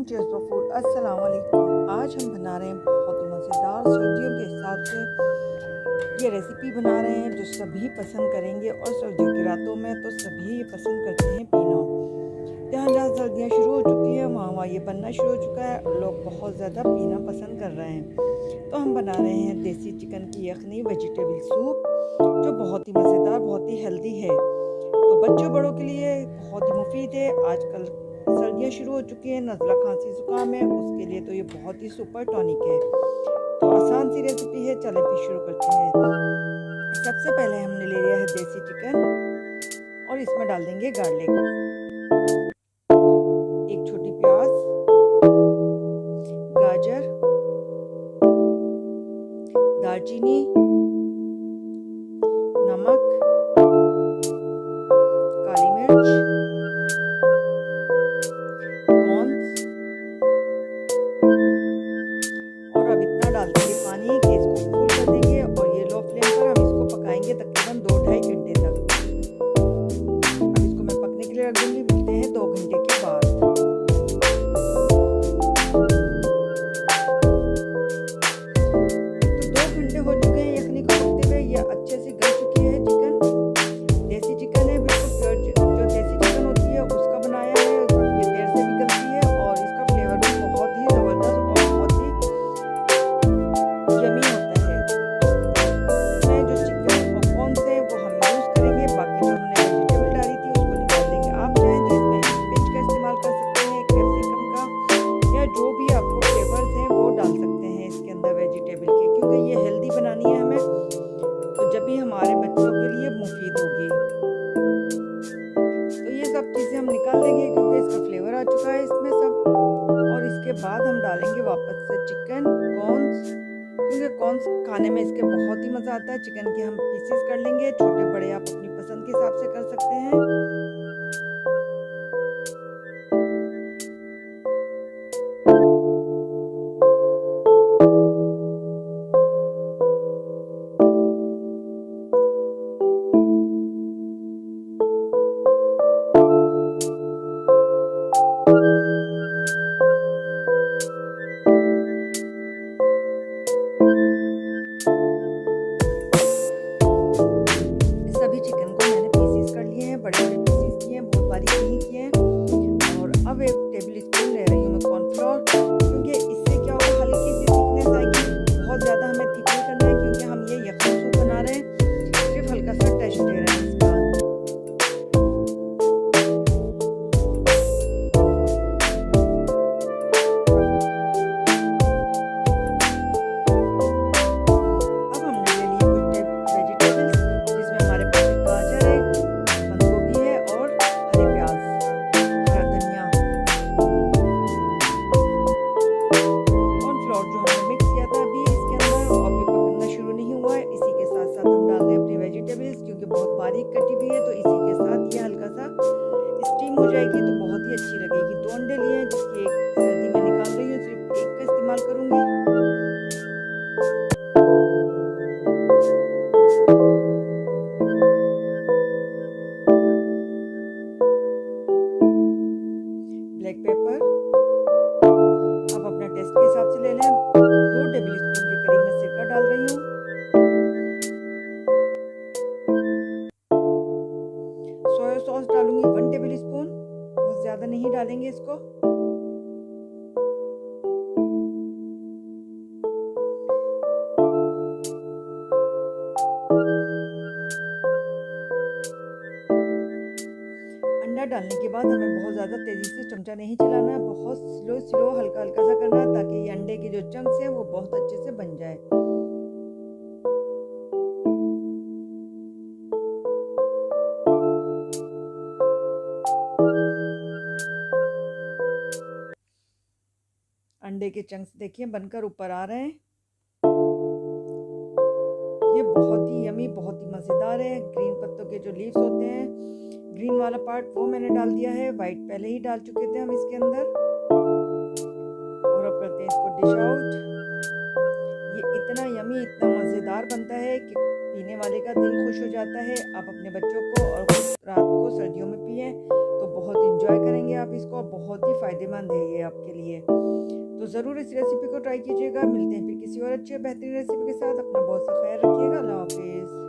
Cheese for food. अस्सलाम वालेकुम। आज हम बना रहे हैं बहुत ही मज़ेदार सर्दियों के हिसाब से ये रेसिपी बना रहे हैं जो सभी पसंद करेंगे, और सर्दियों की रातों में तो सभी ये पसंद करते हैं पीना। जहाँ जहाँ सर्दियाँ शुरू हो चुकी हैं वहाँ वहाँ ये बनना शुरू हो चुका है और लोग बहुत ज़्यादा पीना पसंद कर रहे हैं। तो हम बना रहे हैं देसी चिकन की यखनी वेजिटेबल सूप, जो बहुत ही मज़ेदार, बहुत ही हेल्दी है। तो बच्चों बड़ों के लिए बहुत ही मुफीद है। आजकल सर्दियाँ शुरू हो चुकी हैं, नज़ला खांसी ज़ुकाम है, उसके लिए तो ये बहुत ही सुपर टॉनिक है। तो आसान सी रेसिपी है, चलें फिर शुरू करते हैं। सबसे पहले हमने ले लिया है देसी चिकन और इसमें डाल देंगे गार्लिक, एक छोटी प्याज, गाजर, दालचीनी, नमक, काली मिर्च, कॉर्न्स, और अब इतना डाल देंगे पानी कि इसको फुल कर देंगे और ये लो फ्लेम पर हम इसको पकाएंगे तकरीबन 2-2.5 घंटे तक। अब इसको मैं पकने के लिए रख दूंगी। मिलते हैं 2 घंटे के बाद। तो 2 घंटे हो चुके हैं यखनी को पकते हुए। ये अच्छे से गल चुकी है चिकन। देसी चिकन है, बिल्कुल प्योर जो देसी चिकन होती है उसका बनाया है। ये देर से भी गलती है और इसका फ्लेवर भी बहुत ही ज़बरदस्त और बहुत ही यमी होता है। इसमें जो चिकन और कॉर्न से वो हम यूज़ करेंगे, बाकी जो हमने वेजिटेबल डाली थी उसको निकाल देंगे। आप चाहें तो इसमें स्पिनच का इस्तेमाल कर सकते हैं, कैप्सिकम का, या जो भी आपको फ्लेवर्स हैं वो डाल सकते हैं इसके अंदर वेजिटेबल के, क्योंकि ये हेल्दी बनानी है हमें, तो जब भी हमारे बच्चों के लिए मुफीद होगी। तो ये सब चीज़ें हम निकाल देंगे क्योंकि इसका फ्लेवर आ चुका है इसमें सब। और इसके बाद हम डालेंगे वापस से चिकन, कॉर्न्स, क्योंकि कॉर्न्स खाने में इसके बहुत ही मज़ा आता है। चिकन के हम पीसेस कर लेंगे, छोटे बड़े आप अपनी पसंद के हिसाब से कर सकते हैं। सभी चिकन को मैंने पीसेस कर लिए हैं, बड़े बड़े पीसेस किए हैं, बहुत बारीक नहीं किए हैं। और अब 1 टेबल स्पून ले रही हूँ मैं कॉर्नफ्लोर, क्योंकि इससे क्या होगा, हल्की सी थिकनेस आएगी। बहुत ज़्यादा हमें थिक नहीं करना है क्योंकि हम ये यखनी सूप बना रहे हैं, सिर्फ हल्का सा टेस्ट दे रहे हैं इसका। क्योंकि बहुत बारीक कटी हुई है, तो इसी के साथ ये हल्का सा स्टीम हो जाएगी तो बहुत ही अच्छी लगेगी। 2 अंडे लिए हैं, जिसकी एक सर्दी में निकाल रही हूँ, सिर्फ एक का इस्तेमाल करूँगी। ब्लैक पेपर आप अपना टेस्ट के हिसाब से ले लें। 2 टेबल स्पून के करीब मैं सिरका डाल रही हूँ। सोया सॉस डालूंगी 1 टेबल स्पून, बहुत ज़्यादा नहीं डालेंगे इसको। अंडा डालने के बाद हमें बहुत ज़्यादा तेज़ी से चमचा नहीं चलाना है, बहुत स्लो स्लो हल्का हल्का सा करना है, ताकि ये अंडे के जो चंक्स हैं वो बहुत अच्छे से बन जाए। अंडे के चंक्स देखिए बनकर ऊपर आ रहे हैं। ये बहुत ही यमी, बहुत ही मज़ेदार है। ग्रीन पत्तों के जो लीव्स होते हैं, ग्रीन वाला पार्ट वो मैंने डाल दिया है, वाइट पहले ही डाल चुके थे हम इसके अंदर। और अब करते हैं इसको डिश आउट। ये इतना यमी, इतना मज़ेदार बनता है कि पीने वाले का दिल खुश हो जाता है। आप अपने बच्चों को और खुद रात को सर्दियों में पिएं तो बहुत इंजॉय करेंगे आप सर्विस को, बहुत ही फ़ायदेमंद है ये आपके लिए। तो ज़रूर इस रेसिपी को ट्राई कीजिएगा। मिलते हैं फिर किसी और अच्छी और बेहतरीन रेसिपी के साथ। अपना बहुत सा ख्याल रखिएगा। अल्लाह हाफ़िज़।